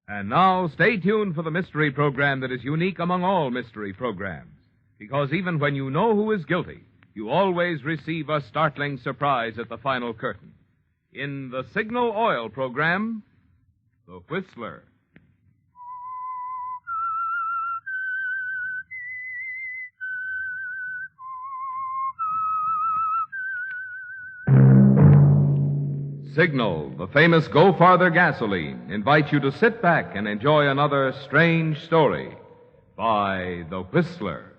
And now, stay tuned for the mystery program that is unique among all mystery programs. Because even when you know who is guilty, you always receive a startling surprise at the final curtain. In the Signal Oil program, The Whistler. Signal, the famous Go Farther gasoline, invites you to sit back and enjoy another strange story by The Whistler.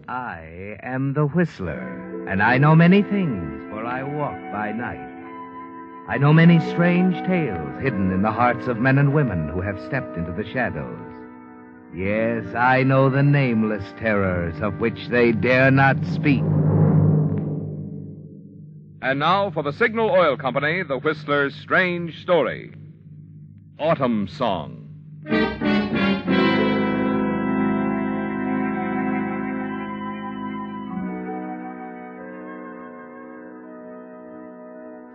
I am the Whistler, and I know many things, for I walk by night. I know many strange tales hidden in the hearts of men and women who have stepped into the shadows. Yes, I know the nameless terrors of which they dare not speak. And now for the Signal Oil Company, The Whistler's strange story. Autumn Song.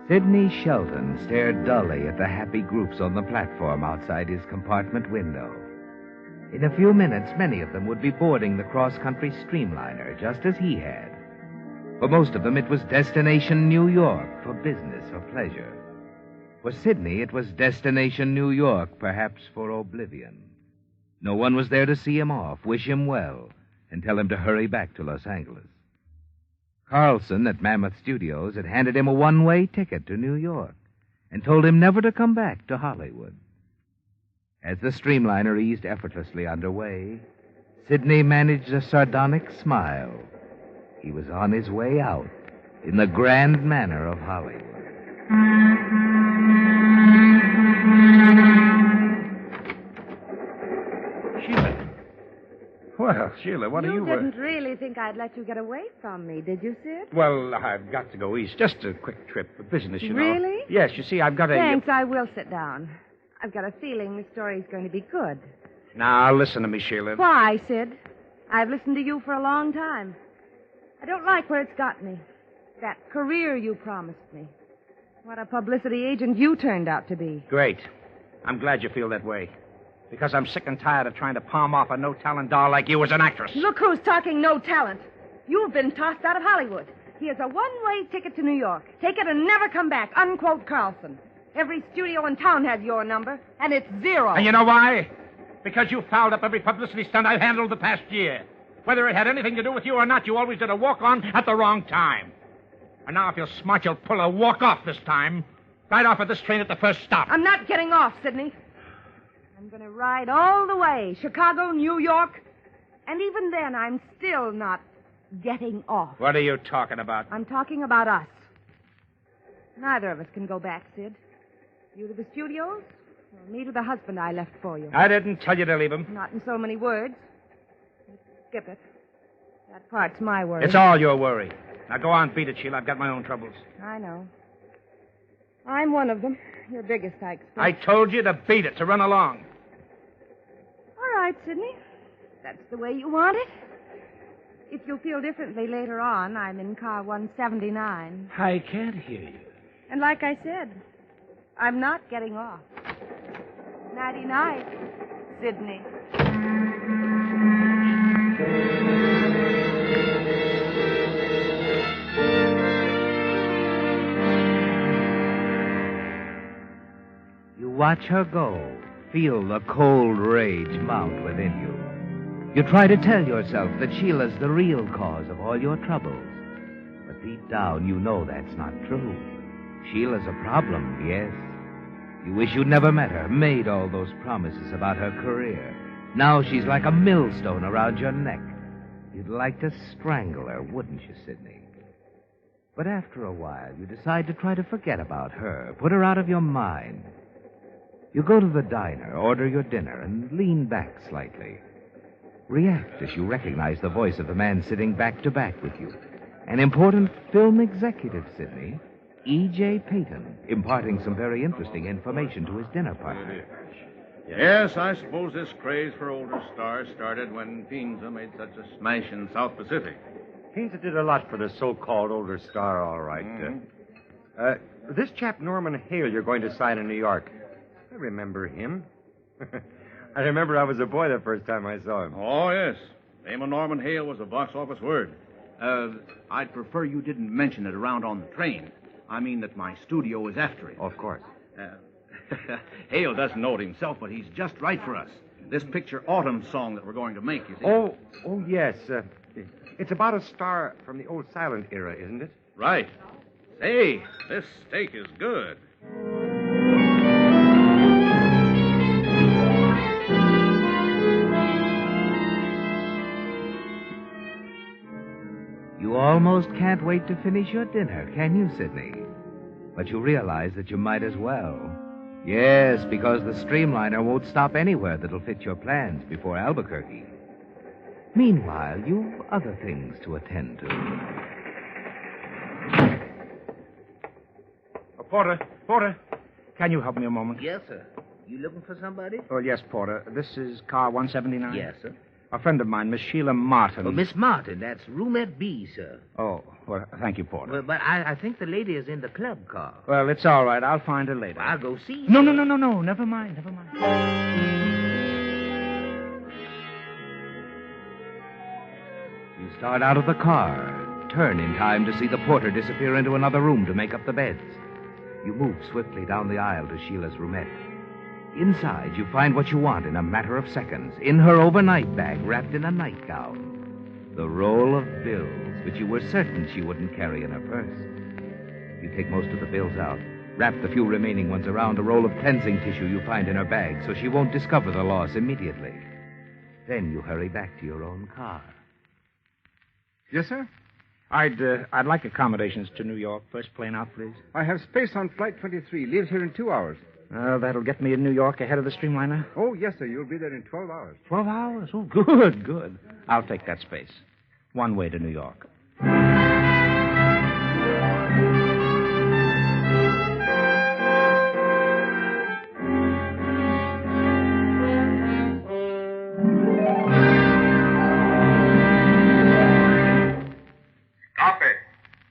Sidney Shelton stared dully at the happy groups on the platform outside his compartment window. In a few minutes, many of them would be boarding the cross-country streamliner, just as he had. For most of them, it was destination New York, for business or pleasure. For Sidney, it was destination New York, perhaps for oblivion. No one was there to see him off, wish him well, and tell him to hurry back to Los Angeles. Carlson at Mammoth Studios had handed him a one-way ticket to New York and told him never to come back to Hollywood. As the streamliner eased effortlessly underway, Sidney managed a sardonic smile. He was on his way out in the grand manner of Hollywood. Sheila. Well, Sheila, what are you... You didn't really think I'd let you get away from me, did you, Sid? Well, I've got to go east. Just a quick trip for business, you know. Really? Yes, you see, I've got a... Thanks, I will sit down. I've got a feeling this story's going to be good. Now, listen to me, Sheila. Why, Sid? I've listened to you for a long time. I don't like where it's got me. That career you promised me. What a publicity agent you turned out to be. Great. I'm glad you feel that way. Because I'm sick and tired of trying to palm off a no-talent doll like you as an actress. Look who's talking no talent. You've been tossed out of Hollywood. Here's a one-way ticket to New York. Take it and never come back. Unquote Carlson. Every studio in town has your number, and it's 0. And you know why? Because you fouled up every publicity stunt I've handled the past year. Whether it had anything to do with you or not, you always did a walk-on at the wrong time. And now if you're smart, you'll pull a walk-off this time. Right off of this train at the first stop. I'm not getting off, Sidney. I'm going to ride all the way. Chicago, New York. And even then, I'm still not getting off. What are you talking about? I'm talking about us. Neither of us can go back, Sid. You to the studios, or me to the husband I left for you. I didn't tell you to leave him. Not in so many words. Skip it. That part's my worry. It's all your worry. Now go on, beat it, Sheila. I've got my own troubles. I know. I'm one of them. Your biggest, I expect. I told you to beat it, to run along. All right, Sidney. That's the way you want it. If you'll feel differently later on, I'm in car 179. I can't hear you. And like I said, I'm not getting off. Nighty-night, Sidney. You watch her go, feel the cold rage mount within you. You try to tell yourself that Sheila's the real cause of all your troubles. But deep down, you know that's not true. Sheila's a problem, yes. You wish you'd never met her, made all those promises about her career. Now she's like a millstone around your neck. You'd like to strangle her, wouldn't you, Sidney? But after a while, you decide to try to forget about her, put her out of your mind. You go to the diner, order your dinner, and lean back slightly. React as you recognize the voice of the man sitting back to back with you. An important film executive, Sidney. E.J. Payton, imparting some very interesting information to his dinner partner. Yes, I suppose this craze for older stars started when Pinza made such a smash in South Pacific. Pinza did a lot for the so-called older star, all right. This chap Norman Hale you're going to sign in New York. I remember him. I remember I was a boy the first time I saw him. Oh, yes. The name of Norman Hale was a box office word. I'd prefer you didn't mention it around on the train. I mean that my studio is after it. Of course. Hale doesn't know it himself, but he's just right for us. This picture Autumn song that we're going to make, you see. Oh, yes. It's about a star from the old silent era, isn't it? Right. Say, this steak is good. You almost can't wait to finish your dinner, can you, Sidney? But you realize that you might as well. Yes, because the streamliner won't stop anywhere that'll fit your plans before Albuquerque. Meanwhile, you've other things to attend to. Porter, can you help me a moment? Yes, sir. You looking for somebody? Oh, yes, Porter. This is car 179? Yes, sir. A friend of mine, Miss Sheila Martin. Oh, Miss Martin, that's roomette B, sir. Oh, well, thank you, Porter. Well, but I think the lady is in the club car. Well, it's all right. I'll find her later. I'll go see her. No. Never mind. You start out of the car, turn in time to see the porter disappear into another room to make up the beds. You move swiftly down the aisle to Sheila's roomette. Inside, you find what you want in a matter of seconds, in her overnight bag, wrapped in a nightgown. The roll of bills, which you were certain she wouldn't carry in her purse. You take most of the bills out, wrap the few remaining ones around a roll of cleansing tissue you find in her bag so she won't discover the loss immediately. Then you hurry back to your own car. Yes, sir? I'd like accommodations to New York. First plane out, please. I have space on Flight 23. Leaves here in 2 hours. That'll get me in New York ahead of the streamliner. Oh, yes, sir. You'll be there in 12 hours. 12 hours? Oh, good. I'll take that space. One way to New York.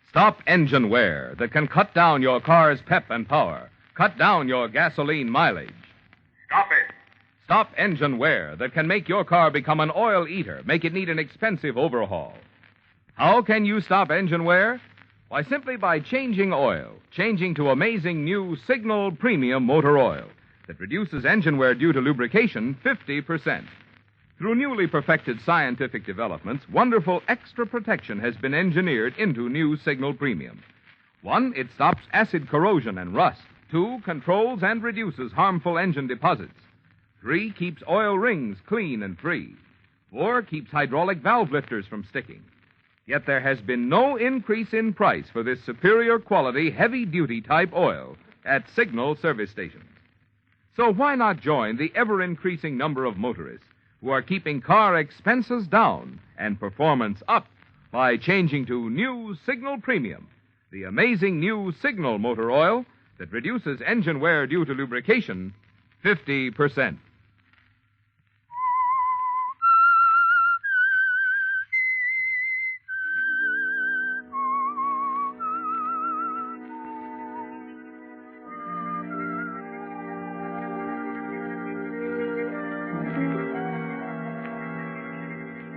Stop engine wear that can cut down your car's pep and power. Cut down your gasoline mileage. Stop it. Stop engine wear that can make your car become an oil eater, make it need an expensive overhaul. How can you stop engine wear? Why, simply by changing oil. Changing to amazing new Signal Premium Motor Oil that reduces engine wear due to lubrication 50%. Through newly perfected scientific developments, wonderful extra protection has been engineered into new Signal Premium. 1, it stops acid corrosion and rust. 2, controls and reduces harmful engine deposits. 3, keeps oil rings clean and free. 4, keeps hydraulic valve lifters from sticking. Yet there has been no increase in price for this superior quality, heavy-duty type oil at Signal service stations. So why not join the ever-increasing number of motorists who are keeping car expenses down and performance up by changing to new Signal Premium, the amazing new Signal Motor Oil that reduces engine wear due to lubrication 50%.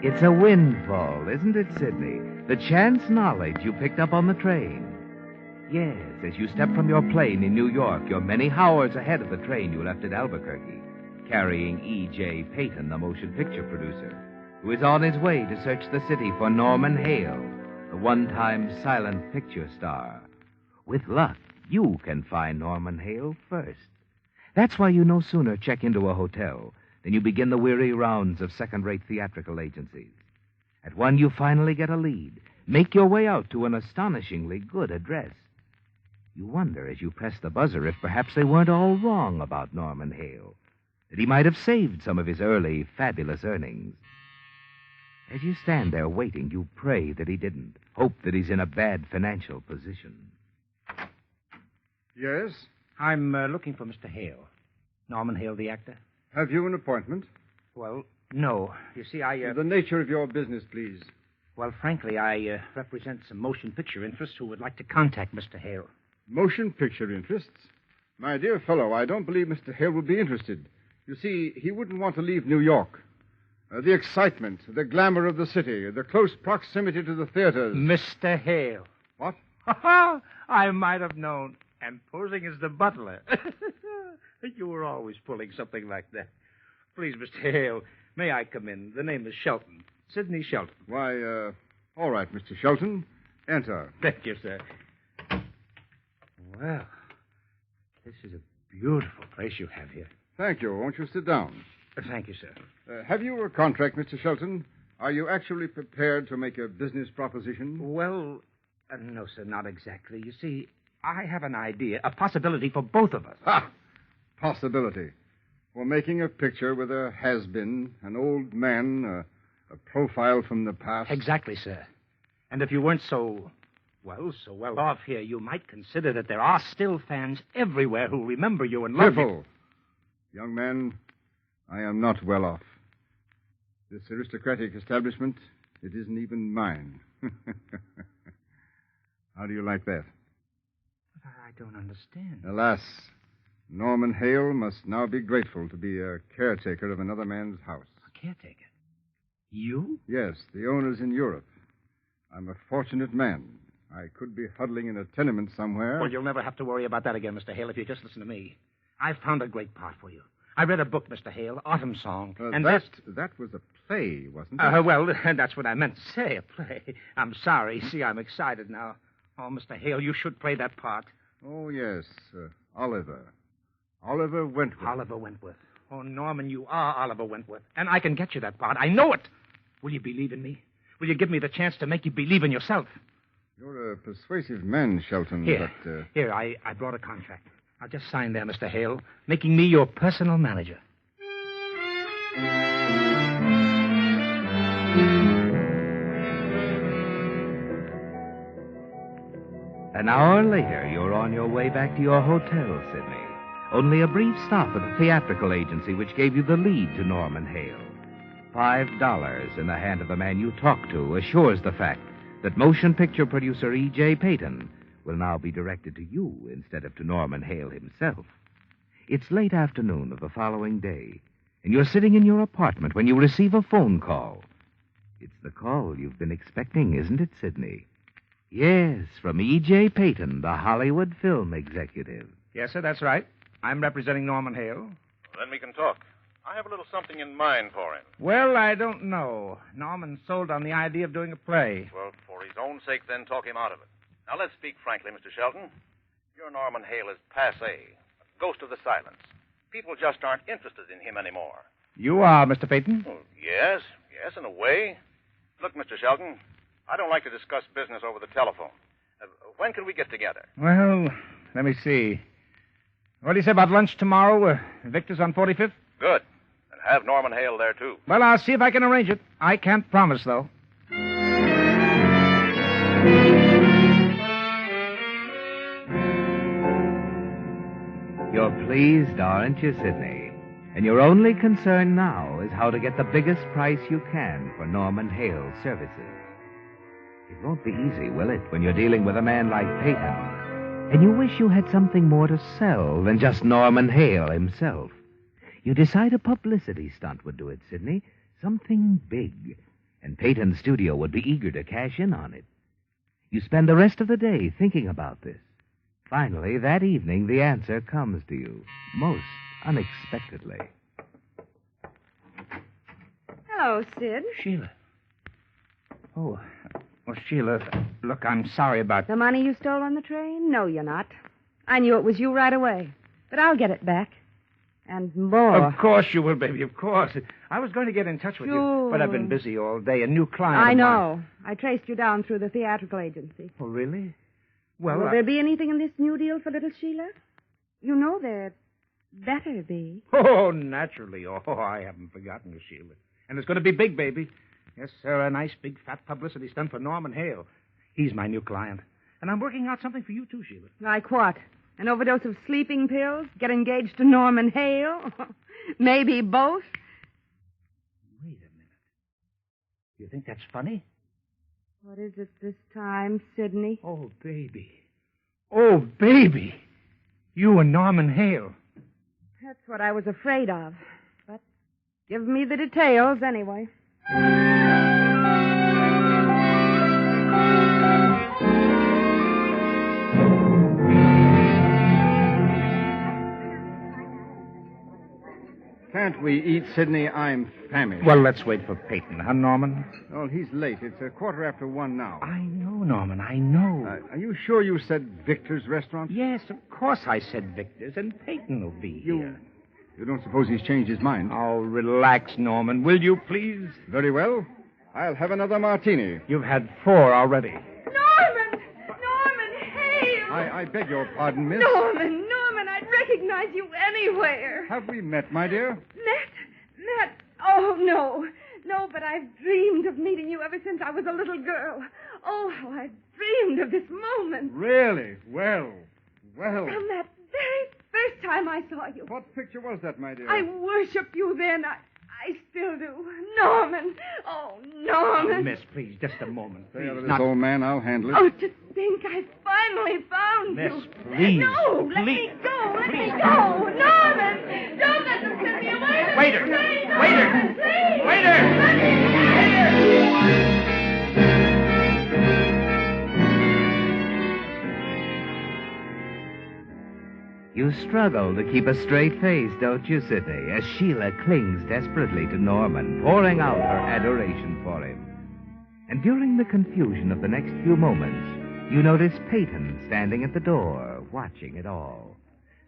It's a windfall, isn't it, Sidney? The chance knowledge you picked up on the train. Yes, as you step from your plane in New York, you're many hours ahead of the train you left at Albuquerque, carrying E.J. Payton, the motion picture producer, who is on his way to search the city for Norman Hale, the one-time silent picture star. With luck, you can find Norman Hale first. That's why you no sooner check into a hotel than you begin the weary rounds of second-rate theatrical agencies. At one, you finally get a lead. Make your way out to an astonishingly good address. You wonder as you press the buzzer if perhaps they weren't all wrong about Norman Hale, that he might have saved some of his early fabulous earnings. As you stand there waiting, you pray that he didn't, hope that he's in a bad financial position. Yes? I'm looking for Mr. Hale. Norman Hale, the actor. Have you an appointment? Well, no. You see, The nature of your business, please. Well, frankly, I represent some motion picture interests who would like to contact Mr. Hale. Motion picture interests? My dear fellow, I don't believe Mr. Hale would be interested. You see, he wouldn't want to leave New York. The excitement, the glamour of the city, the close proximity to the theaters. Mr. Hale. What? I might have known. And posing as the butler. You were always pulling something like that. Please, Mr. Hale, may I come in? The name is Shelton. Sidney Shelton. Why, all right, Mr. Shelton. Enter. Thank you, sir. Well, this is a beautiful place you have here. Thank you. Won't you sit down? Thank you, sir. Have you a contract, Mr. Shelton? Are you actually prepared to make a business proposition? Well, no, sir, not exactly. You see, I have an idea, a possibility for both of us. Ha! Possibility. For making a picture with a has-been, an old man, a profile from the past. Exactly, sir. And if you weren't so well off here, you might consider that there are still fans everywhere who remember you and love you. Young man, I am not well off. This aristocratic establishment, it isn't even mine. How do you like that? But I don't understand. Alas, Norman Hale must now be grateful to be a caretaker of another man's house. A caretaker? You? Yes, the owner's in Europe. I'm a fortunate man. I could be huddling in a tenement somewhere. Well, you'll never have to worry about that again, Mr. Hale, if you just listen to me. I've found a great part for you. I read a book, Mr. Hale, Autumn Song. And that was a play, wasn't it? Well, that's what I meant to say, a play. I'm sorry. See, I'm excited now. Oh, Mr. Hale, you should play that part. Oh, yes. Oliver. Oliver Wentworth. Oliver Wentworth. Oh, Norman, you are Oliver Wentworth. And I can get you that part. I know it. Will you believe in me? Will you give me the chance to make you believe in yourself? You're a persuasive man, Shelton. Here, but, here, I brought a contract. I'll just sign there, Mr. Hale, making me your personal manager. An hour later, you're on your way back to your hotel, Sidney. Only a brief stop at the theatrical agency which gave you the lead to Norman Hale. $5 in the hand of the man you talk to assures the fact that motion picture producer E.J. Payton will now be directed to you instead of to Norman Hale himself. It's late afternoon of the following day, and you're sitting in your apartment when you receive a phone call. It's the call you've been expecting, isn't it, Sidney? Yes, from E.J. Payton, the Hollywood film executive. Yes, sir, that's right. I'm representing Norman Hale. Then we can talk. I have a little something in mind for him. Well, I don't know. Norman's sold on the idea of doing a play. Well, for his own sake, then talk him out of it. Now, let's speak frankly, Mr. Shelton. Your Norman Hale is passé, a ghost of the silence. People just aren't interested in him anymore. You are, Mr. Payton? Well, yes, in a way. Look, Mr. Shelton, I don't like to discuss business over the telephone. When can we get together? Well, let me see. What do you say about lunch tomorrow? Victor's on 45th? Good. And have Norman Hale there, too. Well, I'll see if I can arrange it. I can't promise, though. You're pleased, aren't you, Sidney? And your only concern now is how to get the biggest price you can for Norman Hale's services. It won't be easy, will it, when you're dealing with a man like Payton? And you wish you had something more to sell than just Norman Hale himself. You decide a publicity stunt would do it, Sidney. Something big. And Payton's studio would be eager to cash in on it. You spend the rest of the day thinking about this. Finally, that evening, the answer comes to you, most unexpectedly. Hello, Sid. Sheila. Oh, Sheila, look, I'm sorry about... The money you stole on the train? No, you're not. I knew it was you right away. But I'll get it back. And more. Of course you will, baby, of course. I was going to get in touch with you, but I've been busy all day. A new client I of know. mine. I traced you down through the theatrical agency. Oh, really? Well, Will there be anything in this new deal for little Sheila? You know there better be. Oh, naturally. Oh, I haven't forgotten you, Sheila. And it's going to be big, baby. Yes, sir, a nice big fat publicity stunt for Norman Hale. He's my new client. And I'm working out something for you, too, Sheila. Like what? An overdose of sleeping pills? Get engaged to Norman Hale? Maybe both. Wait a minute. You think that's funny? What is it this time, Sidney? Oh, baby. Oh, baby. You and Norman Hale. That's what I was afraid of. But give me the details anyway. Can't we eat, Sidney? I'm famished. Well, let's wait for Peyton, huh, Norman? Well, he's late. It's 1:15 now. I know, Norman, I know. Are you sure you said Victor's restaurant? Yes, of course I said Victor's, and Peyton will be here. You don't suppose he's changed his mind? Oh, relax, Norman, will you, please? Very well. I'll have another martini. You've had 4 already. Norman! Norman Hale! I beg your pardon, miss. Norman, I'd recognize you anywhere. Have we met, my dear? Met? Oh, no. No, but I've dreamed of meeting you ever since I was a little girl. Oh, how I've dreamed of this moment. Really? Well. From that very first time I saw you. What picture was that, my dear? I worshiped you then. I still do. Norman. Oh, Norman. Oh, miss, please, just a moment. Stay Please, out of this, not... old man. I'll handle it. Oh, to think I finally found you. Miss, please. No, let me go. Let me go. Norman, don't let them send me away. Waiter! Please, Waiter! Norman, please. Waiter! Let me go. You struggle to keep a straight face, don't you, Sidney, as Sheila clings desperately to Norman, pouring out her adoration for him. And during the confusion of the next few moments, you notice Peyton standing at the door, watching it all.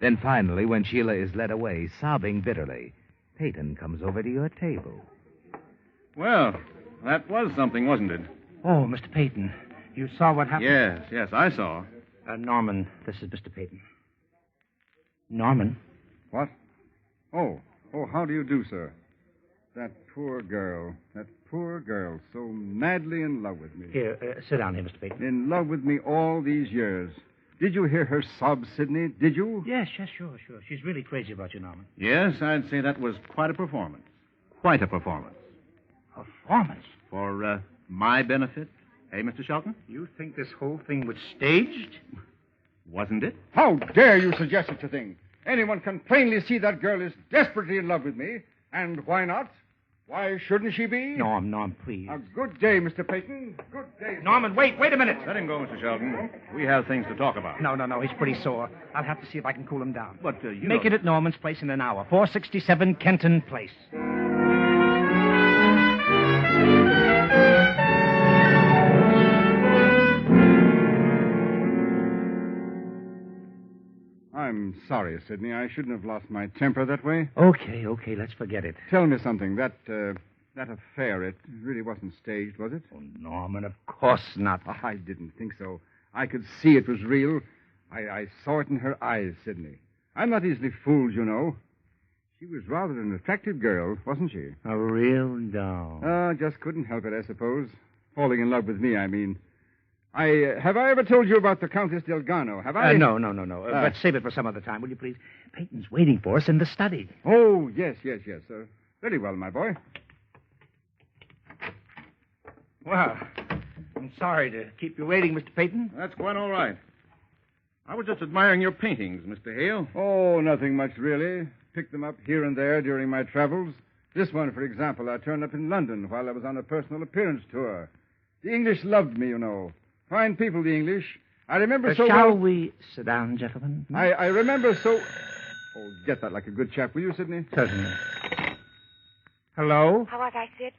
Then finally, when Sheila is led away, sobbing bitterly, Peyton comes over to your table. Well, that was something, wasn't it? Oh, Mr. Peyton, you saw what happened? Yes, I saw. Norman, this is Mr. Peyton. Norman. What? Oh, how do you do, sir? That poor girl, so madly in love with me. Here, sit down here, Mr. Peyton. In love with me all these years. Did you hear her sob, Sidney? Did you? Yes, sure. She's really crazy about you, Norman. Yes, I'd say that was quite a performance. Quite a performance. Performance? For my benefit, eh, Mr. Shelton? You think this whole thing was staged? Wasn't it? How dare you suggest such a thing? Anyone can plainly see that girl is desperately in love with me. And why not? Why shouldn't she be? Norm, please. A good day, Mr. Peyton. Good day. Norman, wait a minute. Let him go, Mr. Shelton. We have things to talk about. No, he's pretty sore. I'll have to see if I can cool him down. But, you Make it at Norman's place in an hour. 467 Kenton Place. I'm sorry, Sidney. I shouldn't have lost my temper that way. Okay, let's forget it. Tell me something. That affair, it really wasn't staged, was it? Oh, Norman, of course not. Oh, I didn't think so. I could see it was real. I saw it in her eyes, Sidney. I'm not easily fooled, you know. She was rather an attractive girl, wasn't she? A real doll. Just couldn't help it, I suppose. Falling in love with me, I mean. Have I ever told you about the Countess Delgano? Have I? No. But save it for some other time, will you please? Peyton's waiting for us in the study. Oh, yes. Very well, my boy. Well, I'm sorry to keep you waiting, Mr. Peyton. That's quite all right. I was just admiring your paintings, Mr. Hale. Oh, nothing much, really. Picked them up here and there during my travels. This one, for example, I turned up in London while I was on a personal appearance tour. The English loved me, you know. Fine people, the English. I remember so Shall well... we sit down, gentlemen? I remember so... Oh, get that like a good chap, will you, Sidney? Certainly. Hello? How was I, Sid?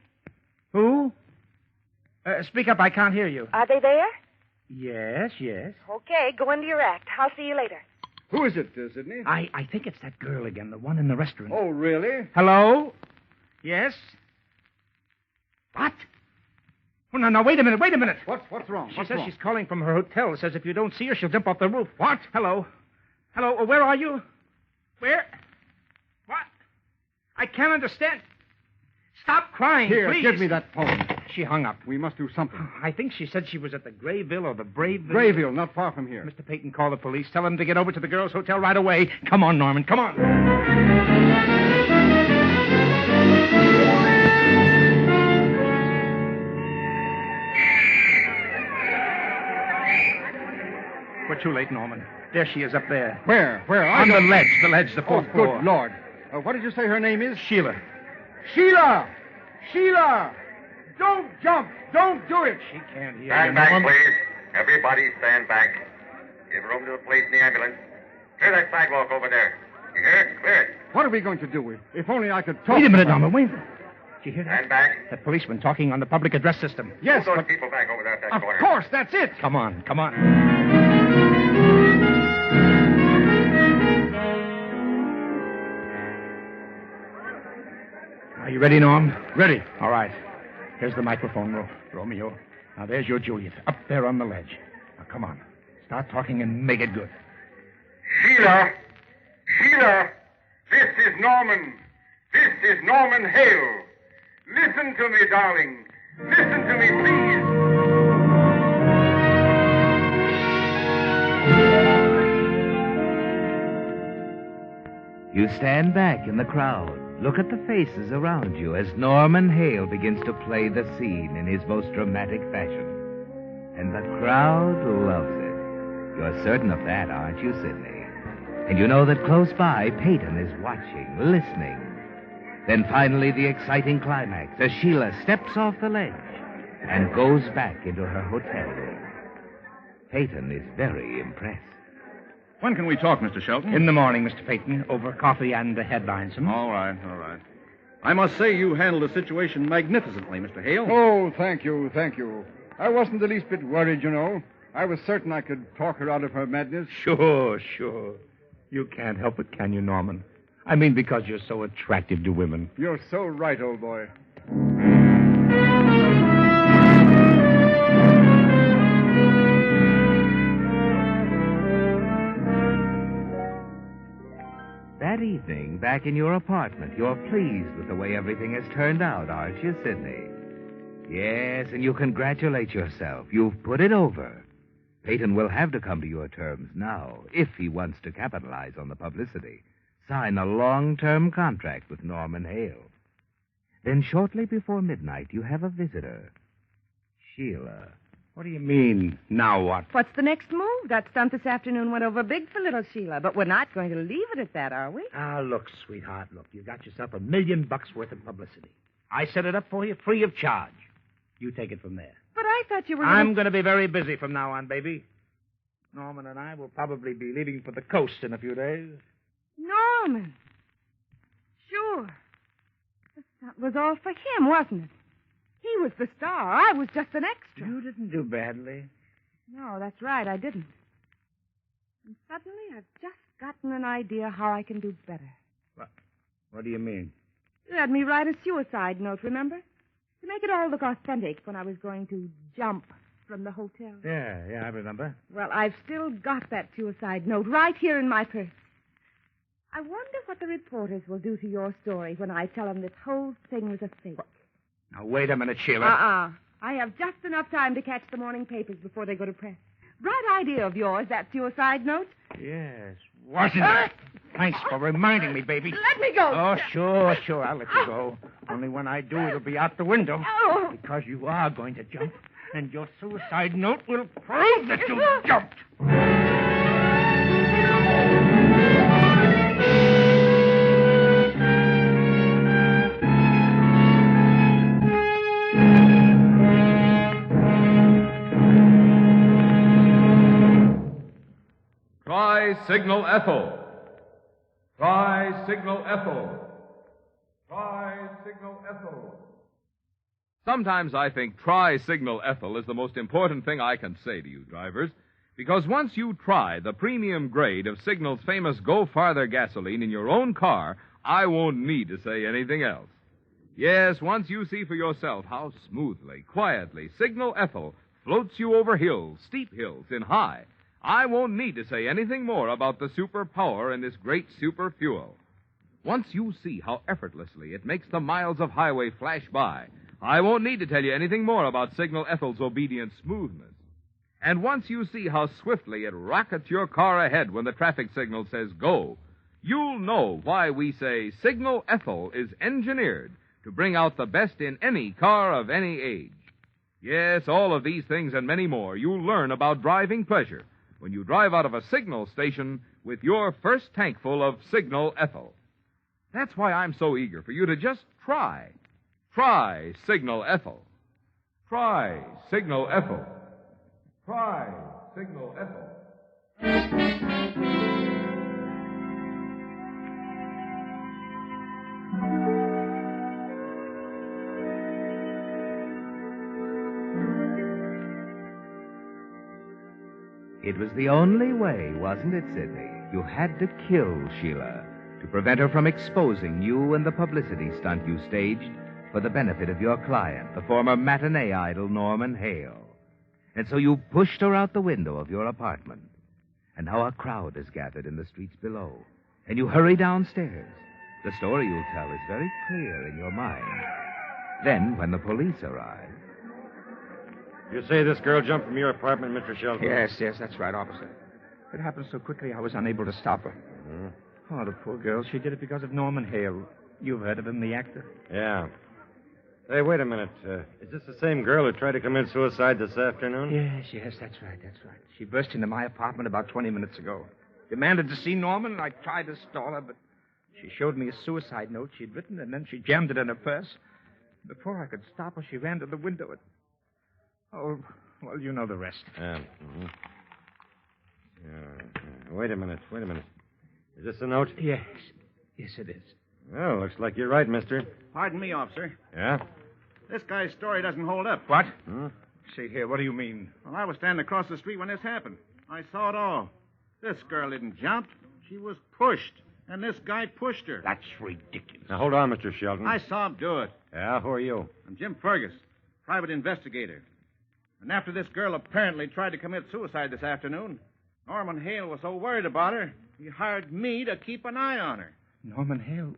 Who? Speak up, I can't hear you. Are they there? Yes. Okay, go into your act. I'll see you later. Who is it, Sidney? I think it's that girl again, the one in the restaurant. Oh, really? Hello? Yes? What? Oh, no, wait a minute. What's wrong? She says she's calling from her hotel. Says if you don't see her, she'll jump off the roof. What? Hello? Where are you? Where? What? I can't understand. Stop crying, Here, please. give me that phone. She hung up. We must do something. I think she said she was at the Grayville or the Braveville. Grayville, not far from here. Mr. Peyton, call the police. Tell them to get over to the girls' hotel right away. Come on, Norman, come on. too late, Norman. There she is up there. Where? On the ledge, the fourth floor. Good Lord. What did you say her name is? Sheila. Sheila! Sheila! Don't jump! Don't do it! She can't hear Stand you, back, Norman. please. Everybody stand back. Give room to the police and the ambulance. Clear that sidewalk over there. You hear it? Clear it. What are we going to do? If only I could talk. Wait a minute, Norman. Wait. Did you hear that? Stand back. That policeman talking on the public address system. Yes, Move those but... people back over there at that Of corner. course, that's it. Come on. Are you ready, Norm? Ready. All right. Here's the microphone, Romeo. Now, there's your Juliet, up there on the ledge. Now, come on. Start talking and make it good. Sheila! Sheila! This is Norman. This is Norman Hale. Listen to me, darling. Listen to me, please. You stand back in the crowd. Look at the faces around you as Norman Hale begins to play the scene in his most dramatic fashion. And the crowd loves it. You're certain of that, aren't you, Sidney? And you know that close by, Peyton is watching, listening. Then finally the exciting climax as Sheila steps off the ledge and goes back into her hotel room. Peyton is very impressed. When can we talk, Mr. Shelton? In the morning, Mr. Peyton, over coffee and the headlines. All right. I must say you handled the situation magnificently, Mr. Hale. Oh, thank you. I wasn't the least bit worried, you know. I was certain I could talk her out of her madness. Sure. You can't help it, can you, Norman? I mean, because you're so attractive to women. You're so right, old boy. That evening, back in your apartment, you're pleased with the way everything has turned out, aren't you, Sidney? Yes, and you congratulate yourself. You've put it over. Peyton will have to come to your terms now, if he wants to capitalize on the publicity. Sign a long-term contract with Norman Hale. Then shortly before midnight, you have a visitor. Sheila. What do you mean, now what? What's the next move? That stunt this afternoon went over big for little Sheila, but we're not going to leave it at that, are we? Ah, look, sweetheart, look. You got yourself $1 million worth of publicity. I set it up for you free of charge. You take it from there. But I thought you were I'm going to be very busy from now on, baby. Norman and I will probably be leaving for the coast in a few days. Norman. Sure. The stunt was all for him, wasn't it? He was the star. I was just an extra. You didn't do badly. No, that's right. I didn't. And suddenly I've just gotten an idea how I can do better. What do you mean? You had me write a suicide note, remember? To make it all look authentic when I was going to jump from the hotel. Yeah, I remember. Well, I've still got that suicide note right here in my purse. I wonder what the reporters will do to your story when I tell them this whole thing was a fake. Now, wait a minute, Sheila. I have just enough time to catch the morning papers before they go to press. Bright idea of yours, that suicide note. Yes, wasn't it? Thanks for reminding me, baby. Let me go. Oh, sure, I'll let you go. Only when I do, it'll be out the window. Oh. Because you are going to jump, and your suicide note will prove that you jumped. Tri-Signal Ethel. Tri-Signal Ethel. Tri-Signal Ethel. Sometimes I think Tri-Signal Ethel is the most important thing I can say to you, drivers, because once you try the premium grade of Signal's famous Go Farther gasoline in your own car, I won't need to say anything else. Yes, once you see for yourself how smoothly, quietly Signal Ethel floats you over hills, steep hills, in high, I won't need to say anything more about the super power in this great super fuel. Once you see how effortlessly it makes the miles of highway flash by, I won't need to tell you anything more about Signal Ethel's obedient smoothness. And once you see how swiftly it rockets your car ahead when the traffic signal says go, you'll know why we say Signal Ethel is engineered to bring out the best in any car of any age. Yes, all of these things and many more you'll learn about driving pleasure when you drive out of a Signal station with your first tankful of Signal Ethyl. That's why I'm so eager for you to just try. Try Signal Ethyl. Try Signal Ethyl. Try Signal Ethyl. It was the only way, wasn't it, Sidney? You had to kill Sheila to prevent her from exposing you and the publicity stunt you staged for the benefit of your client, the former matinee idol Norman Hale. And so you pushed her out the window of your apartment. And now a crowd has gathered in the streets below. And you hurry downstairs. The story you'll tell is very clear in your mind. Then, when the police arrive... You say this girl jumped from your apartment, Mr. Shelton? Yes, that's right, officer. It happened so quickly I was unable to stop her. Mm-hmm. Oh, the poor girl. She did it because of Norman Hale. You've heard of him, the actor? Yeah. Hey, wait a minute. Is this the same girl who tried to commit suicide this afternoon? Yes, that's right. She burst into my apartment about 20 minutes ago. Demanded to see Norman, and I tried to stall her, but she showed me a suicide note she'd written, and then she jammed it in her purse. Before I could stop her, she ran to the window. Oh, well, you know the rest. Mm-hmm. Wait a minute. Is this a note? Yes, it is. Well, looks like you're right, mister. Pardon me, officer. Yeah? This guy's story doesn't hold up. What? Hmm? See here, what do you mean? Well, I was standing across the street when this happened. I saw it all. This girl didn't jump. She was pushed, and this guy pushed her. That's ridiculous. Now, hold on, Mr. Shelton. I saw him do it. Yeah, who are you? I'm Jim Fergus, private investigator. And after this girl apparently tried to commit suicide this afternoon, Norman Hale was so worried about her, he hired me to keep an eye on her. Norman Hale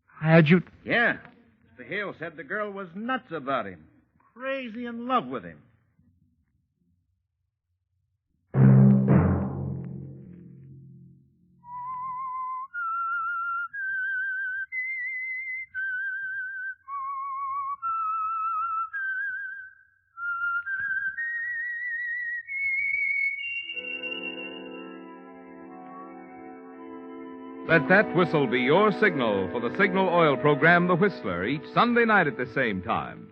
hired you? Yeah. Mr. Hale said the girl was nuts about him, crazy in love with him. Let that whistle be your signal for the Signal Oil program, The Whistler, each Sunday night at the same time.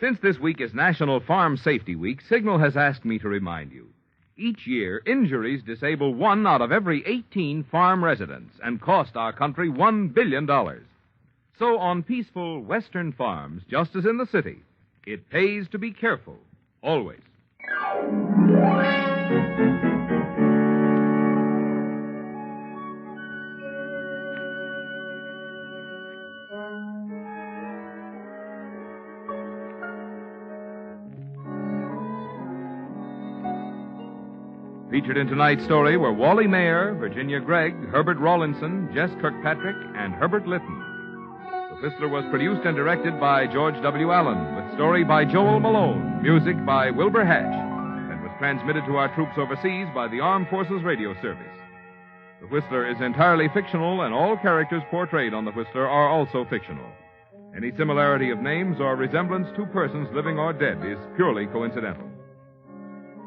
Since this week is National Farm Safety Week, Signal has asked me to remind you. Each year, injuries disable 1 out of every 18 farm residents and cost our country $1 billion. So on peaceful western farms, just as in the city, it pays to be careful, always. Featured in tonight's story were Wally Mayer, Virginia Gregg, Herbert Rawlinson, Jess Kirkpatrick, and Herbert Litton. The Whistler was produced and directed by George W. Allen, with story by Joel Malone, music by Wilbur Hatch, and was transmitted to our troops overseas by the Armed Forces Radio Service. The Whistler is entirely fictional, and all characters portrayed on The Whistler are also fictional. Any similarity of names or resemblance to persons living or dead is purely coincidental.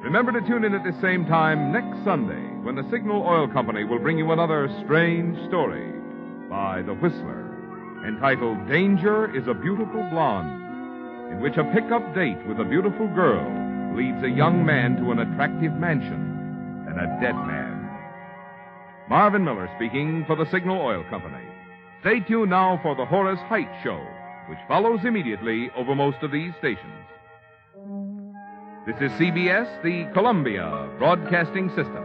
Remember to tune in at the same time next Sunday when the Signal Oil Company will bring you another strange story by The Whistler, entitled Danger is a Beautiful Blonde, in which a pickup date with a beautiful girl leads a young man to an attractive mansion and a dead man. Marvin Miller speaking for the Signal Oil Company. Stay tuned now for the Horace Height Show, which follows immediately over most of these stations. This is CBS, the Columbia Broadcasting System.